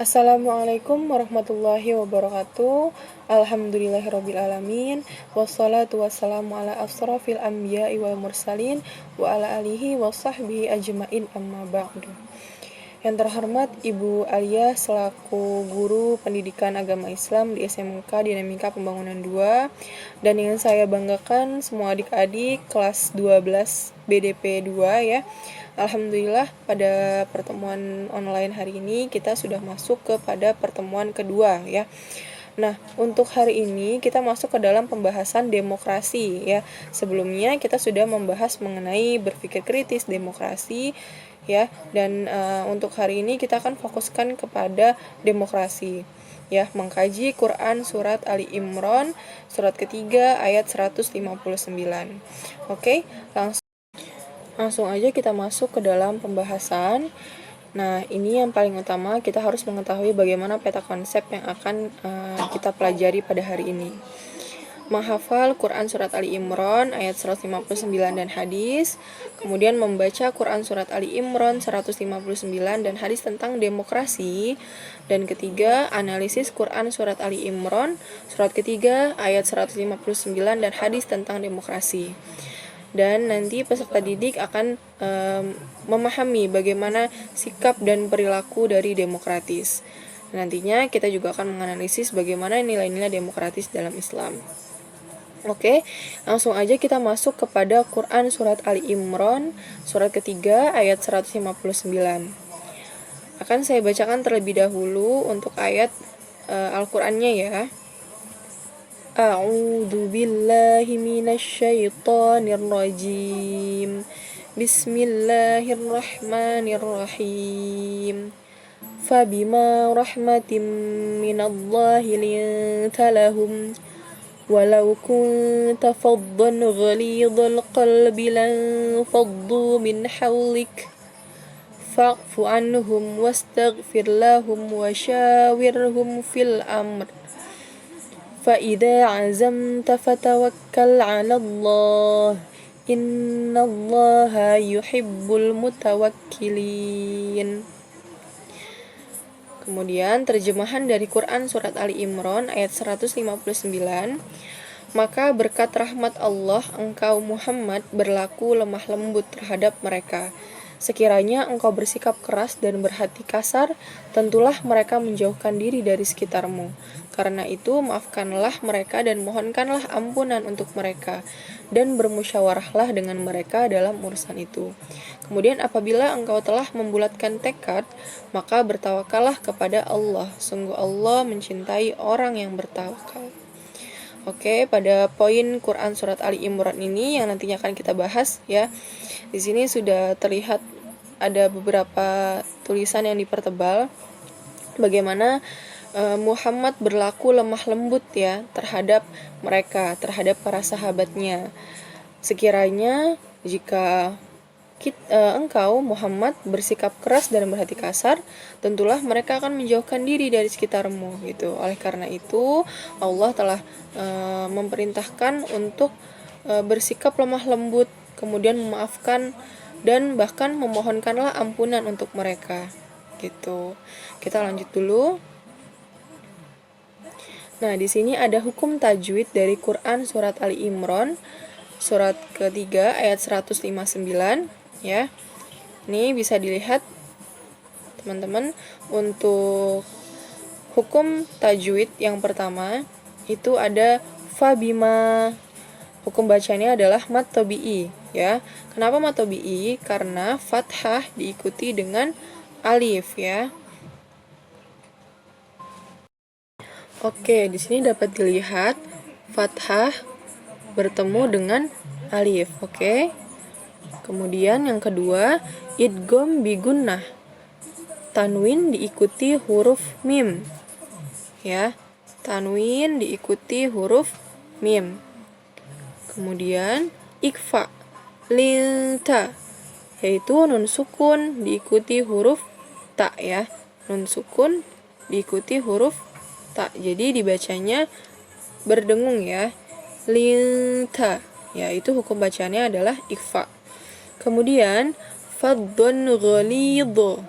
Assalamualaikum warahmatullahi wabarakatuh. Alhamdulillahirrabbilalamin. Wassalatu wassalamu ala asrafil anbiya'i wal mursalin wa ala alihi wa sahbihi ajma'in amma ba'du. Yang terhormat Ibu Alia selaku guru pendidikan agama Islam di SMK Dinamika Pembangunan 2, dan yang saya banggakan semua adik-adik kelas 12 BDP 2 ya. Alhamdulillah pada pertemuan online hari ini kita sudah masuk kepada pertemuan kedua ya. Nah, untuk hari ini kita masuk ke dalam pembahasan demokrasi ya. Sebelumnya kita sudah membahas mengenai berpikir kritis demokrasi ya, dan untuk hari ini kita akan fokuskan kepada demokrasi ya, mengkaji Quran surat Ali Imran surat ketiga ayat 159. Oke, langsung aja kita masuk ke dalam pembahasan. Nah, ini yang paling utama, kita harus mengetahui bagaimana peta konsep yang akan kita pelajari pada hari ini. Menghafal Quran surat Ali Imran ayat 159 dan hadis, kemudian membaca Quran surat Ali Imran 159 dan hadis tentang demokrasi, dan ketiga, analisis Quran surat Ali Imran surat ketiga ayat 159 dan hadis tentang demokrasi. Dan nanti peserta didik akan memahami bagaimana sikap dan perilaku dari demokratis. Nantinya kita juga akan menganalisis bagaimana nilai-nilai demokratis dalam Islam. Oke, langsung aja kita masuk kepada Quran surat Ali Imran surat ketiga ayat 159. Akan saya bacakan terlebih dahulu untuk ayat Al-Qur'annya ya. A'udzu billahi minasyaitonir rajim. Bismillahirrahmanirrahim. Fabima rahmatin minallahi linta lahum walau kunta faddan ghalidhal qalbi lanfaddu min hawlik fa'fu anhum wastaghfir lahum washawirhum fil amr فَإِذَا عَزَمْتَ فَتَوَكَّلْ عَلَى اللَّهِ إِنَّ اللَّهَ يُحِبُّ الْمُتَوَكِّلِينَ. Kemudian terjemahan dari Quran surat Ali Imran ayat 159. Maka berkat rahmat Allah engkau Muhammad berlaku lemah lembut terhadap mereka. Sekiranya engkau bersikap keras dan berhati kasar, tentulah mereka menjauhkan diri dari sekitarmu. Karena itu, maafkanlah mereka dan mohonkanlah ampunan untuk mereka, dan bermusyawarahlah dengan mereka dalam urusan itu. Kemudian apabila engkau telah membulatkan tekad, maka bertawakallah kepada Allah. Sungguh Allah mencintai orang yang bertawakal. Oke, pada poin Quran surat Ali Imran ini yang nantinya akan kita bahas ya. Di sini sudah terlihat ada beberapa tulisan yang dipertebal bagaimana Muhammad berlaku lemah lembut ya terhadap mereka, terhadap para sahabatnya. Sekiranya jika engkau Muhammad bersikap keras dan berhati kasar, tentulah mereka akan menjauhkan diri dari sekitarmu gitu. Oleh karena itu Allah telah memerintahkan untuk bersikap lemah lembut, kemudian memaafkan dan bahkan memohonkanlah ampunan untuk mereka gitu. Kita lanjut dulu. Nah, di sini ada hukum tajwid dari Quran surat Ali Imran surat ketiga ayat 159 ya. Ini bisa dilihat teman-teman. Untuk hukum tajwid yang pertama itu ada fabima. Hukum bacanya adalah mat tabi'i ya. Kenapa mat tabi'i? Karena fathah diikuti dengan alif ya. Oke, di sini dapat dilihat fathah bertemu dengan alif, oke. Kemudian yang kedua, idgham bi gunnah. Tanwin diikuti huruf mim. Ya. Tanwin diikuti huruf mim. Kemudian ikfa linta, yaitu nun sukun diikuti huruf ta ya. Nun sukun diikuti huruf ta. Jadi dibacanya berdengung ya. Linta, yaitu hukum bacanya adalah ikfa. Kemudian faddun ghalidho,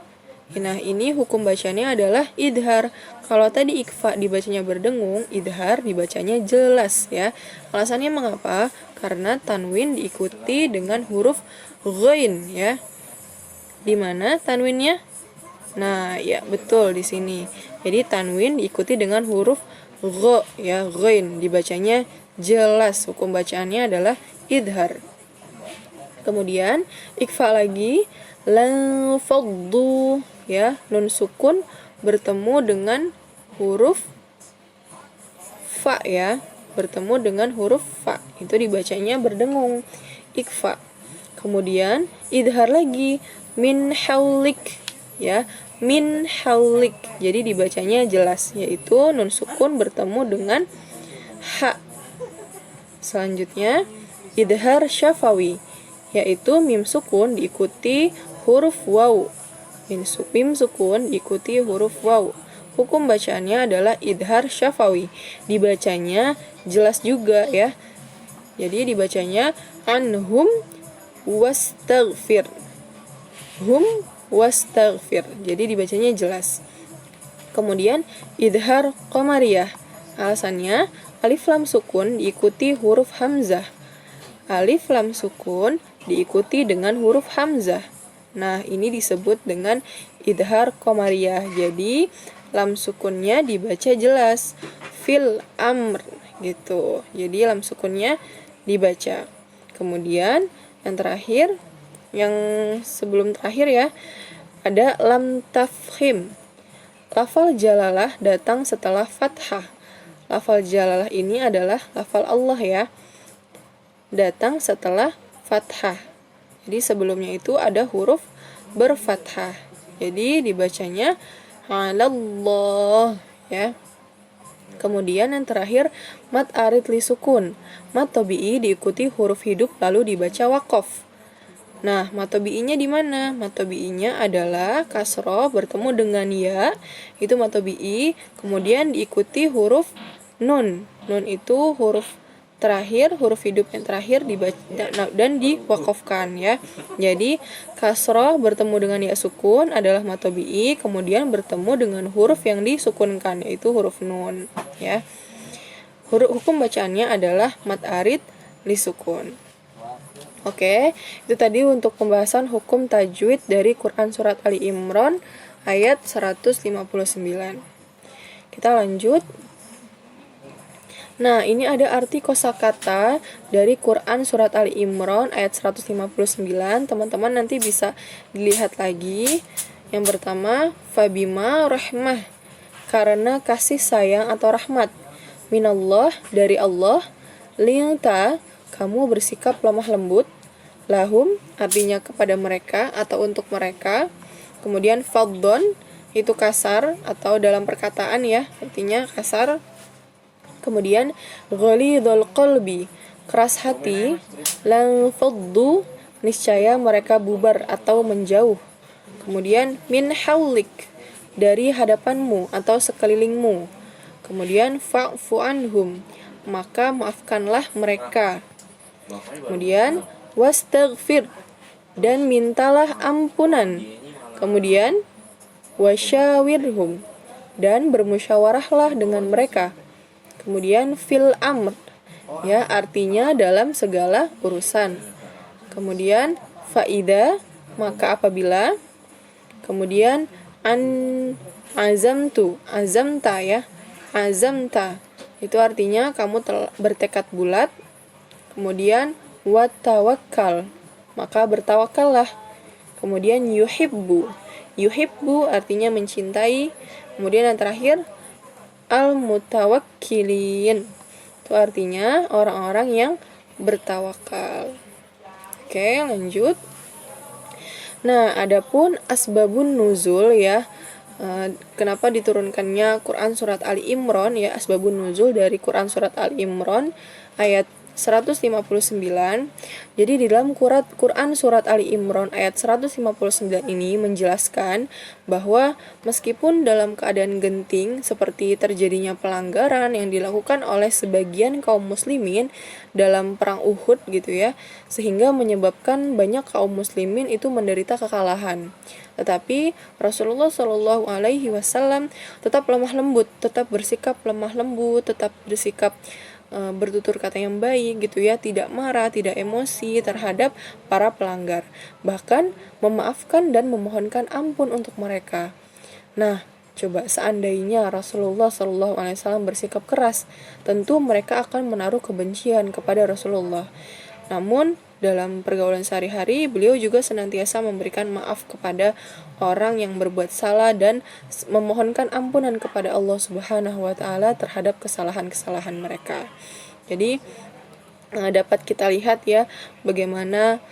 Nah, ini hukum bacanya adalah idhar. Kalau tadi ikfa dibacanya berdengung, idhar dibacanya jelas ya. Alasannya mengapa? Karena tanwin diikuti dengan huruf ghain ya. Di mana tanwinnya? Nah, ya betul di sini. Jadi tanwin diikuti dengan huruf gha ya, ghain dibacanya jelas. Hukum bacaannya adalah idhar. Kemudian ikfa lagi, lan faddu ya, nun sukun bertemu dengan huruf fa ya, bertemu dengan huruf fa, itu dibacanya berdengung, ikfa. Kemudian idhar lagi, min haulik ya, min haulik, jadi dibacanya jelas, yaitu nun sukun bertemu dengan ha. Selanjutnya idhar syafawi, yaitu mim sukun diikuti huruf waw. Mim sukun diikuti huruf waw. Hukum bacaannya adalah idhar syafawi. Dibacanya jelas juga ya. Jadi dibacanya anhum wastaghfir. Hum wastaghfir. Jadi dibacanya jelas. Kemudian idhar qamariyah. Alasannya alif lam sukun diikuti huruf hamzah. Alif lam sukun diikuti dengan huruf hamzah. Nah, ini disebut dengan idhar qamariyah. Jadi lam sukunnya dibaca jelas, fil amr gitu. Jadi lam sukunnya dibaca. Kemudian yang terakhir, yang sebelum terakhir ya, ada lam tafkhim. Lafal jalalah datang setelah fathah. Lafal jalalah ini adalah lafal Allah ya, datang setelah fathah. Jadi sebelumnya itu ada huruf berfathah. Jadi dibacanya alallah ya. Kemudian yang terakhir mat arid li sukun. Mat tabi'i diikuti huruf hidup lalu dibaca waqaf. Nah, mat tabi'inya di mana? Mat tabi'inya adalah kasroh bertemu dengan ya, itu mat tabi'i, kemudian diikuti huruf nun. Nun itu huruf terakhir, huruf hidup yang terakhir dibaca dan diwakafkan ya. Jadi kasroh bertemu dengan ya sukun adalah mat tabi'i, kemudian bertemu dengan huruf yang disukunkan yaitu huruf nun ya. Hukum bacaannya adalah mat arid li sukun. Oke, itu tadi untuk pembahasan hukum tajwid dari Quran Surat Ali Imran ayat 159. Kita lanjut. Nah, ini ada arti kosakata dari Quran Surat Ali Imran ayat 159. Teman-teman nanti bisa dilihat lagi. Yang pertama, fabima rahmah, karena kasih sayang atau rahmat. Minallah, dari Allah. Linta, kamu bersikap lemah lembut. Lahum, artinya kepada mereka atau untuk mereka. Kemudian fadlon, itu kasar atau dalam perkataan ya, artinya kasar. Kemudian ghalidhul qalbi, keras hati. Lan faddu, niscaya mereka bubar atau menjauh. Kemudian min haulik, dari hadapanmu atau sekelilingmu. Kemudian fa'fu anhum, maka maafkanlah mereka. Kemudian wastaghfir, dan mintalah ampunan. Kemudian wasyawirhum, dan bermusyawarahlah dengan mereka. Kemudian fil amr, ya artinya dalam segala urusan. Kemudian faida, maka apabila. Kemudian azamtu, azamta ya, azamta itu artinya kamu bertekad bulat. Kemudian watawakkal, maka bertawakallah. Kemudian yuhibbu, yuhibbu artinya mencintai. Kemudian yang terakhir al-mutawakkilin, itu artinya orang-orang yang bertawakal. Oke, lanjut. Nah, adapun asbabun nuzul ya, kenapa diturunkannya Quran Surat Ali Imran ya, asbabun nuzul dari Quran Surat Ali Imran ayat 159. Jadi di dalam Quran surat Ali Imran ayat 159 ini menjelaskan bahwa meskipun dalam keadaan genting seperti terjadinya pelanggaran yang dilakukan oleh sebagian kaum muslimin dalam perang Uhud gitu ya, sehingga menyebabkan banyak kaum muslimin itu menderita kekalahan. Tetapi Rasulullah Shallallahu alaihi wasallam tetap lemah lembut, tetap bersikap lemah lembut, tetap bersikap bertutur kata yang baik gitu ya, tidak marah, tidak emosi terhadap para pelanggar, bahkan memaafkan dan memohonkan ampun untuk mereka. Nah, coba seandainya Rasulullah Shallallahu Alaihi Wasallam bersikap keras, tentu mereka akan menaruh kebencian kepada Rasulullah. Namun dalam pergaulan sehari-hari, beliau juga senantiasa memberikan maaf kepada orang yang berbuat salah dan memohonkan ampunan kepada Allah Subhanahu wa taala terhadap kesalahan-kesalahan mereka. Jadi dapat kita lihat ya bagaimana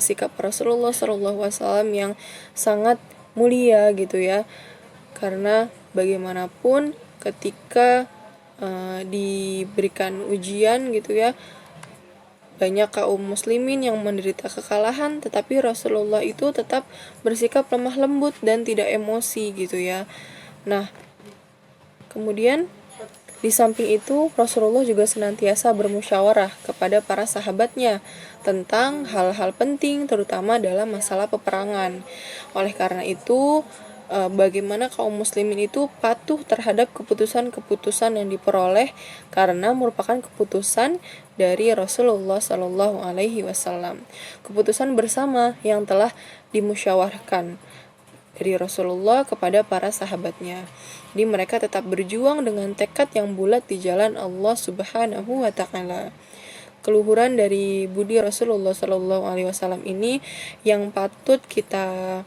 sikap Rasulullah SAW yang sangat mulia gitu ya. Karena bagaimanapun ketika diberikan ujian gitu ya, banyak kaum muslimin yang menderita kekalahan, tetapi Rasulullah itu tetap bersikap lemah lembut dan tidak emosi gitu ya. Nah, kemudian di samping itu Rasulullah juga senantiasa bermusyawarah kepada para sahabatnya tentang hal-hal penting terutama dalam masalah peperangan. Oleh karena itu, bagaimana kaum muslimin itu patuh terhadap keputusan-keputusan yang diperoleh karena merupakan keputusan dari Rasulullah Shallallahu Alaihi Wasallam, keputusan bersama yang telah dimusyawarahkan dari Rasulullah kepada para sahabatnya. Jadi mereka tetap berjuang dengan tekad yang bulat di jalan Allah Subhanahu wa taala. Keluhuran dari budi Rasulullah Shallallahu Alaihi Wasallam ini yang patut kita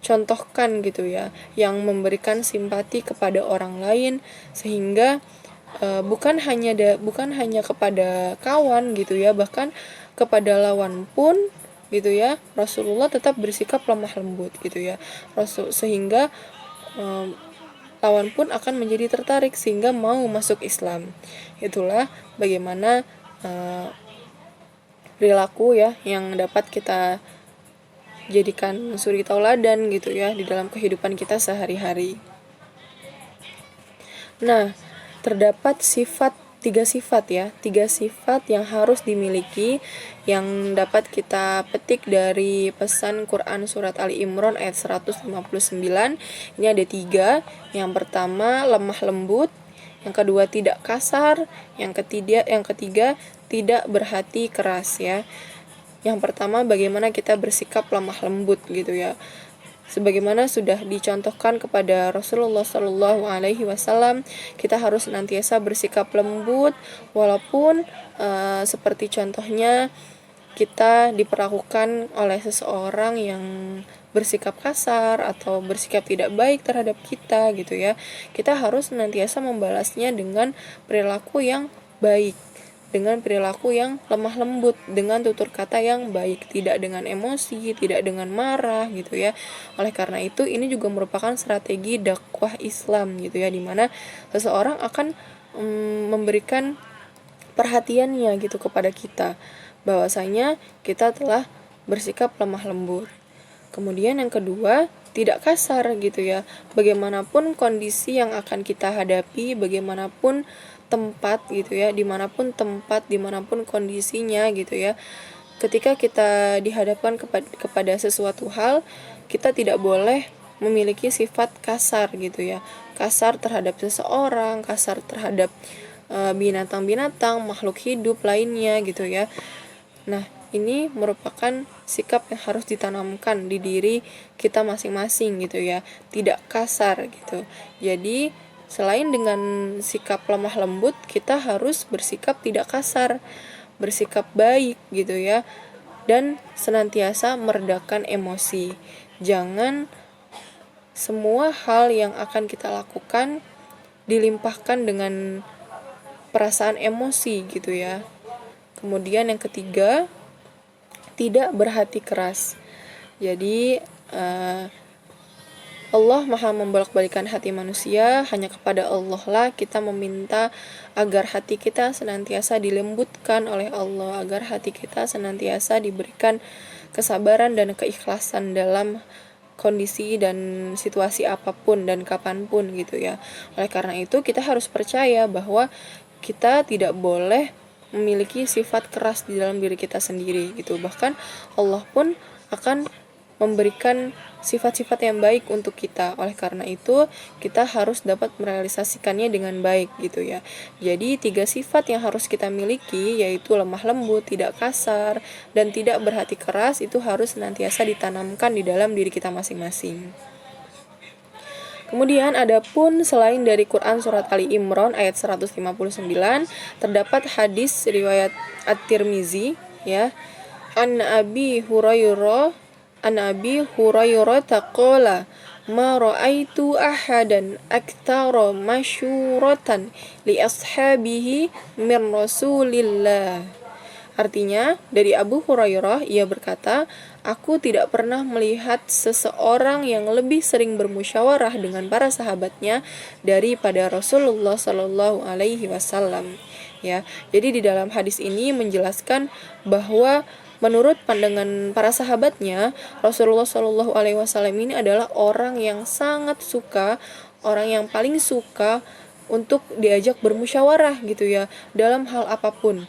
contohkan gitu ya, yang memberikan simpati kepada orang lain sehingga bukan hanya kepada kawan gitu ya, bahkan kepada lawan pun gitu ya, Rasulullah tetap bersikap lemah lembut gitu ya, sehingga lawan pun akan menjadi tertarik sehingga mau masuk Islam. Itulah bagaimana perilaku ya yang dapat kita jadikan suri tauladan gitu ya di dalam kehidupan kita sehari-hari. Nah, terdapat tiga sifat yang harus dimiliki yang dapat kita petik dari pesan Quran surat Ali Imran ayat 159. Ini ada 3. Yang pertama lemah lembut, yang kedua tidak kasar, yang ketiga tidak berhati keras ya. Yang pertama bagaimana kita bersikap lemah lembut gitu ya. Sebagaimana sudah dicontohkan kepada Rasulullah Shallallahu Alaihi Wasallam, kita harus senantiasa bersikap lembut walaupun seperti contohnya kita diperlakukan oleh seseorang yang bersikap kasar atau bersikap tidak baik terhadap kita gitu ya. Kita harus senantiasa membalasnya dengan perilaku yang baik, dengan perilaku yang lemah lembut, dengan tutur kata yang baik, tidak dengan emosi, tidak dengan marah gitu ya. Oleh karena itu ini juga merupakan strategi dakwah Islam gitu ya, dimana seseorang akan memberikan perhatiannya gitu kepada kita, bahwasanya kita telah bersikap lemah lembut. Kemudian yang kedua, tidak kasar gitu ya. Bagaimanapun kondisi yang akan kita hadapi, bagaimanapun tempat gitu ya, dimanapun kondisinya gitu ya, ketika kita dihadapkan kepada sesuatu hal, kita tidak boleh memiliki sifat kasar gitu ya, kasar terhadap seseorang, kasar terhadap binatang-binatang, makhluk hidup lainnya gitu ya. Nah, ini merupakan sikap yang harus ditanamkan di diri kita masing-masing gitu ya, tidak kasar gitu. Jadi selain dengan sikap lemah lembut, kita harus bersikap tidak kasar, bersikap baik gitu ya, dan senantiasa meredakan emosi. Jangan semua hal yang akan kita lakukan dilimpahkan dengan perasaan emosi gitu ya. Kemudian yang ketiga, tidak berhati keras. Jadi Allah maha membolak-balikan hati manusia, hanya kepada Allah lah kita meminta agar hati kita senantiasa dilembutkan oleh Allah, agar hati kita senantiasa diberikan kesabaran dan keikhlasan dalam kondisi dan situasi apapun dan kapanpun gitu ya. Oleh karena itu kita harus percaya bahwa kita tidak boleh memiliki sifat keras di dalam diri kita sendiri gitu. Bahkan Allah pun akan memberikan sifat-sifat yang baik untuk kita. Oleh karena itu, kita harus dapat merealisasikannya dengan baik gitu ya. Jadi 3 sifat yang harus kita miliki yaitu lemah lembut, tidak kasar, dan tidak berhati keras itu harus senantiasa ditanamkan di dalam diri kita masing-masing. Kemudian adapun selain dari Quran surat Ali Imran ayat 159 terdapat hadis riwayat At-Tirmizi ya. An Abi Hurairah taqala ma ra'aitu ahadan aktsara masyuratan li ashabihi min Rasulillah. Artinya, dari Abu Hurairah ia berkata, aku tidak pernah melihat seseorang yang lebih sering bermusyawarah dengan para sahabatnya daripada Rasulullah Shallallahu Alaihi Wasallam. Ya, jadi di dalam hadis ini menjelaskan bahwa menurut pandangan para sahabatnya, Rasulullah Shallallahu Alaihi Wasallam ini adalah orang yang sangat suka, orang yang paling suka untuk diajak bermusyawarah gitu ya, dalam hal apapun,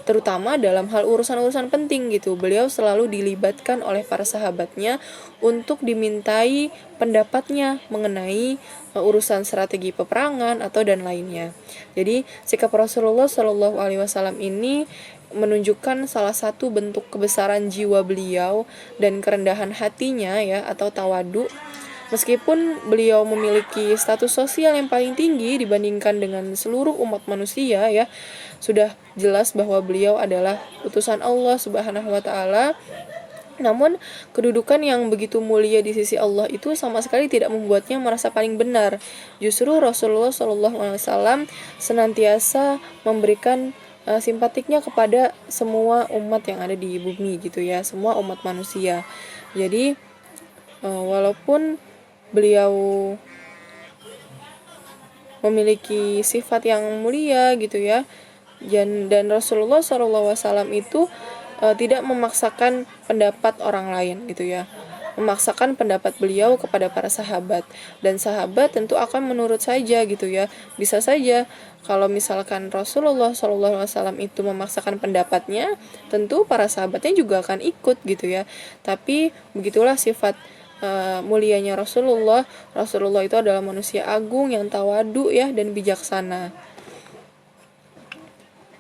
terutama dalam hal urusan-urusan penting gitu. Beliau selalu dilibatkan oleh para sahabatnya untuk dimintai pendapatnya mengenai urusan strategi peperangan atau dan lainnya. Jadi sikap Rasulullah Shallallahu Alaihi Wasallam ini menunjukkan salah satu bentuk kebesaran jiwa beliau dan kerendahan hatinya ya, atau tawadu. Meskipun beliau memiliki status sosial yang paling tinggi dibandingkan dengan seluruh umat manusia ya, sudah jelas bahwa beliau adalah utusan Allah Subhanahu wa taala. Namun kedudukan yang begitu mulia di sisi Allah itu sama sekali tidak membuatnya merasa paling benar. Justru Rasulullah SAW senantiasa memberikan simpatiknya kepada semua umat yang ada di bumi gitu ya, semua umat manusia. Jadi walaupun beliau memiliki sifat yang mulia gitu ya, dan Rasulullah SAW itu tidak memaksakan pendapat orang lain gitu ya, memaksakan pendapat beliau kepada para sahabat, dan sahabat tentu akan menurut saja gitu ya. Bisa saja kalau misalkan Rasulullah SAW itu memaksakan pendapatnya, tentu para sahabatnya juga akan ikut gitu ya. Tapi begitulah sifat mulianya Rasulullah. Rasulullah itu adalah manusia agung yang tawadu ya dan bijaksana.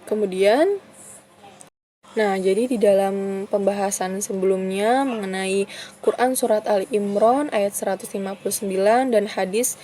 Kemudian jadi di dalam pembahasan sebelumnya mengenai Quran surat Ali Imran ayat 159 dan hadis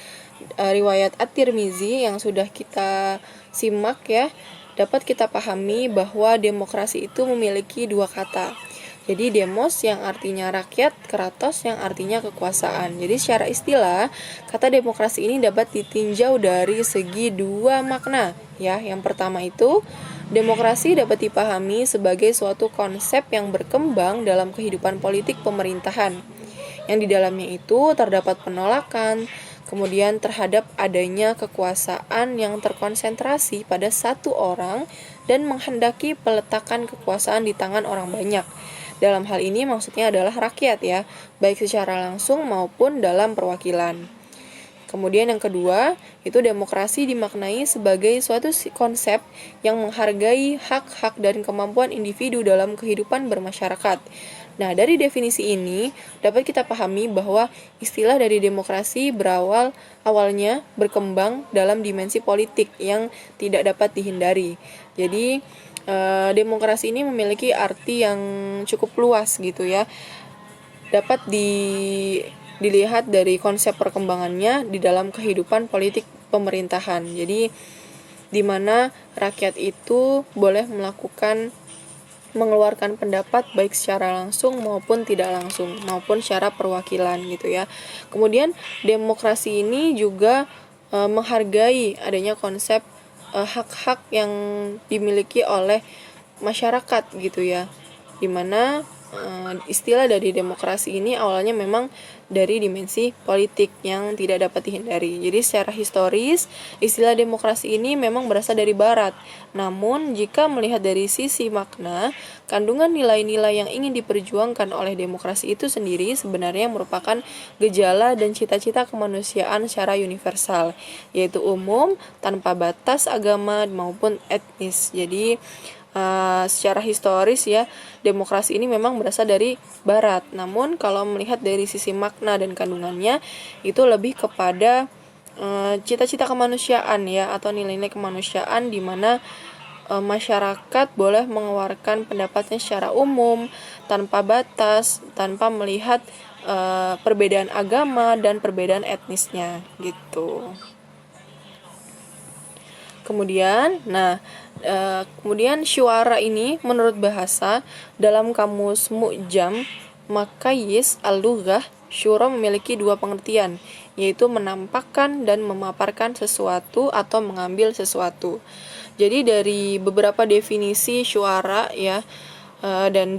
riwayat At-Tirmizi yang sudah kita simak ya, dapat kita pahami bahwa demokrasi itu memiliki 2 kata. Jadi demos yang artinya rakyat, kratos yang artinya kekuasaan. Jadi secara istilah, kata demokrasi ini dapat ditinjau dari segi 2 makna ya. Yang pertama itu, demokrasi dapat dipahami sebagai suatu konsep yang berkembang dalam kehidupan politik pemerintahan, yang di dalamnya itu terdapat penolakan, kemudian terhadap adanya kekuasaan yang terkonsentrasi pada satu orang dan menghendaki peletakan kekuasaan di tangan orang banyak. Dalam hal ini maksudnya adalah rakyat ya, baik secara langsung maupun dalam perwakilan. Kemudian yang kedua, itu demokrasi dimaknai sebagai suatu konsep yang menghargai hak-hak dan kemampuan individu dalam kehidupan bermasyarakat. Nah, dari definisi ini dapat kita pahami bahwa istilah dari demokrasi awalnya berkembang dalam dimensi politik yang tidak dapat dihindari. Jadi, demokrasi ini memiliki arti yang cukup luas gitu ya. Dapat dilihat dari konsep perkembangannya di dalam kehidupan politik pemerintahan. Jadi di mana rakyat itu boleh mengeluarkan pendapat baik secara langsung maupun tidak langsung, maupun secara perwakilan gitu ya. Kemudian demokrasi ini juga menghargai adanya konsep hak-hak yang dimiliki oleh masyarakat gitu ya, dimana istilah dari demokrasi ini awalnya memang dari dimensi politik yang tidak dapat dihindari. Jadi secara historis, istilah demokrasi ini memang berasal dari barat. Namun, jika melihat dari sisi makna, kandungan nilai-nilai yang ingin diperjuangkan oleh demokrasi itu sendiri sebenarnya merupakan gejala dan cita-cita kemanusiaan secara universal, yaitu umum, tanpa batas agama maupun etnis. Jadi, secara historis ya, demokrasi ini memang berasal dari barat. Namun kalau melihat dari sisi makna dan kandungannya, itu lebih kepada cita-cita kemanusiaan ya, atau nilai-nilai kemanusiaan di mana masyarakat boleh mengeluarkan pendapatnya secara umum, tanpa batas, tanpa melihat perbedaan agama dan perbedaan etnisnya gitu. Kemudian, kemudian syuara ini menurut bahasa dalam kamus Mu'jam Makayis Al-Lughah, syura memiliki dua pengertian, yaitu menampakkan dan memaparkan sesuatu atau mengambil sesuatu. Jadi dari beberapa definisi syuara ya, dan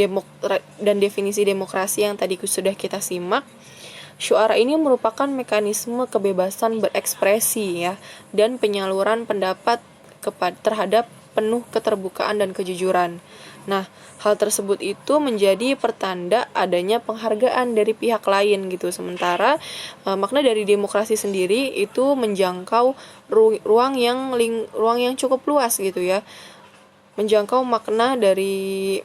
definisi demokrasi yang tadi sudah kita simak, syuara ini merupakan mekanisme kebebasan berekspresi ya, dan penyaluran pendapat terhadap penuh keterbukaan dan kejujuran. Nah, hal tersebut itu menjadi pertanda adanya penghargaan dari pihak lain gitu. Sementara makna dari demokrasi sendiri itu menjangkau ruang yang cukup luas gitu ya. Menjangkau makna dari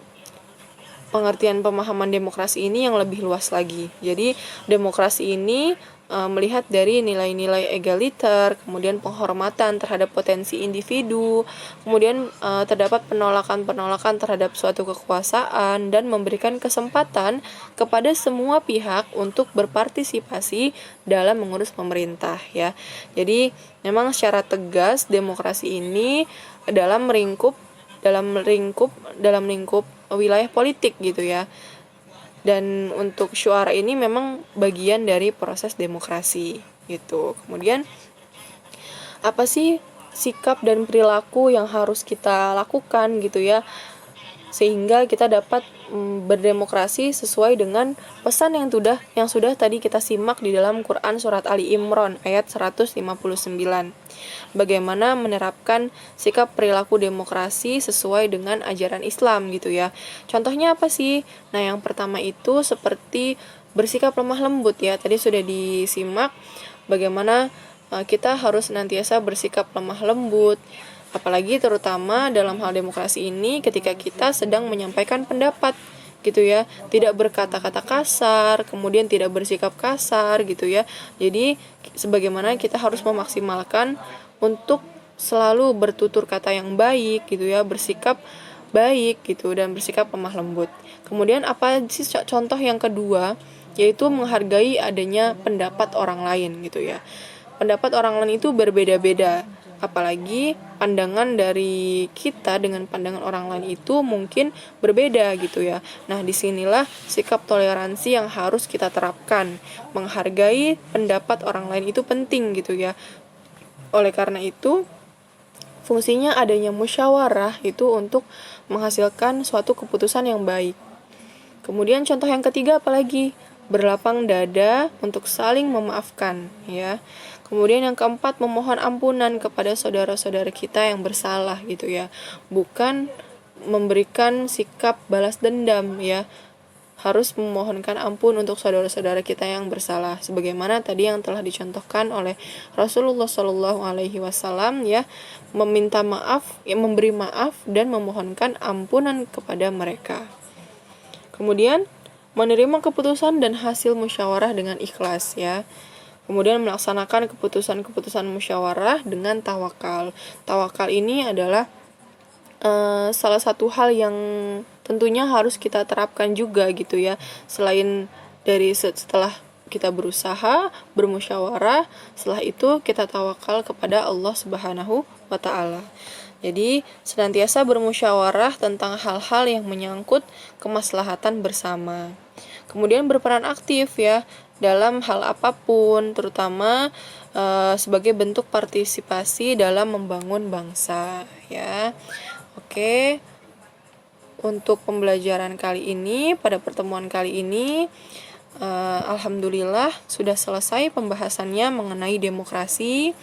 pengertian pemahaman demokrasi ini yang lebih luas lagi. Jadi demokrasi ini melihat dari nilai-nilai egaliter, kemudian penghormatan terhadap potensi individu, kemudian terdapat penolakan-penolakan terhadap suatu kekuasaan, dan memberikan kesempatan kepada semua pihak untuk berpartisipasi dalam mengurus pemerintah ya. Jadi memang secara tegas demokrasi ini dalam lingkup wilayah politik gitu ya. Dan untuk syuara ini memang bagian dari proses demokrasi gitu. Kemudian apa sih sikap dan perilaku yang harus kita lakukan gitu ya, sehingga kita dapat berdemokrasi sesuai dengan pesan yang sudah tadi kita simak di dalam Quran surat Ali Imran ayat 159. Bagaimana menerapkan sikap perilaku demokrasi sesuai dengan ajaran Islam gitu ya. Contohnya apa sih? Nah, yang pertama itu seperti bersikap lemah lembut ya. Tadi sudah disimak bagaimana kita harus senantiasa bersikap lemah lembut. Apalagi terutama dalam hal demokrasi ini ketika kita sedang menyampaikan pendapat gitu ya, tidak berkata-kata kasar, kemudian tidak bersikap kasar gitu ya. Jadi sebagaimana kita harus memaksimalkan untuk selalu bertutur kata yang baik gitu ya, bersikap baik gitu, dan bersikap lemah lembut. Kemudian apa sih contoh yang kedua, yaitu menghargai adanya pendapat orang lain gitu ya. Pendapat orang lain itu berbeda-beda, apalagi pandangan dari kita dengan pandangan orang lain itu mungkin berbeda gitu ya. Nah, disinilah sikap toleransi yang harus kita terapkan. Menghargai pendapat orang lain itu penting gitu ya. Oleh karena itu, fungsinya adanya musyawarah itu untuk menghasilkan suatu keputusan yang baik. Kemudian contoh yang ketiga apalagi? Berlapang dada untuk saling memaafkan ya. Kemudian yang keempat, memohon ampunan kepada saudara-saudara kita yang bersalah gitu ya. Bukan memberikan sikap balas dendam ya. Harus memohonkan ampun untuk saudara-saudara kita yang bersalah, sebagaimana tadi yang telah dicontohkan oleh Rasulullah Shallallahu Alaihi Wasallam ya, meminta maaf, memberi maaf dan memohonkan ampunan kepada mereka. Kemudian menerima keputusan dan hasil musyawarah dengan ikhlas ya. Kemudian melaksanakan keputusan-keputusan musyawarah dengan tawakal. Tawakal ini adalah salah satu hal yang tentunya harus kita terapkan juga gitu ya. Selain dari setelah kita berusaha, bermusyawarah, setelah itu kita tawakal kepada Allah Subhanahu wa taala. Jadi senantiasa bermusyawarah tentang hal-hal yang menyangkut kemaslahatan bersama. Kemudian berperan aktif ya dalam hal apapun, terutama sebagai bentuk partisipasi dalam membangun bangsa ya. Oke. Untuk pembelajaran kali ini, pada pertemuan kali ini Alhamdulillah sudah selesai pembahasannya mengenai demokrasi.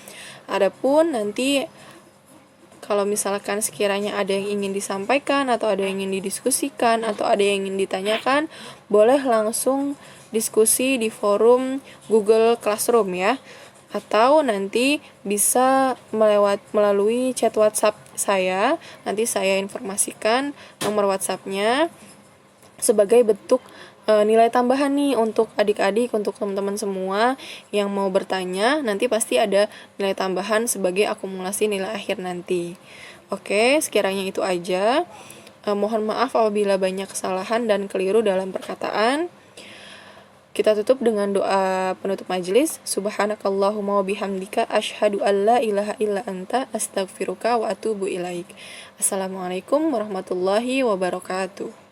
Adapun nanti kalau misalkan sekiranya ada yang ingin disampaikan atau ada yang ingin didiskusikan atau ada yang ingin ditanyakan, boleh langsung diskusi di forum Google Classroom ya. Atau nanti bisa melalui chat WhatsApp saya. Nanti saya informasikan nomor WhatsApp-nya sebagai bentuk nilai tambahan nih untuk adik-adik, untuk teman-teman semua yang mau bertanya. Nanti pasti ada nilai tambahan sebagai akumulasi nilai akhir nanti. Oke, sekiranya itu aja. Mohon maaf apabila banyak kesalahan dan keliru dalam perkataan. Kita tutup dengan doa penutup majelis. Subhanakallahumma wa bihamdika asyhadu an la ilaha illa anta astaghfiruka wa atubu ilaik. Assalamualaikum warahmatullahi wabarakatuh.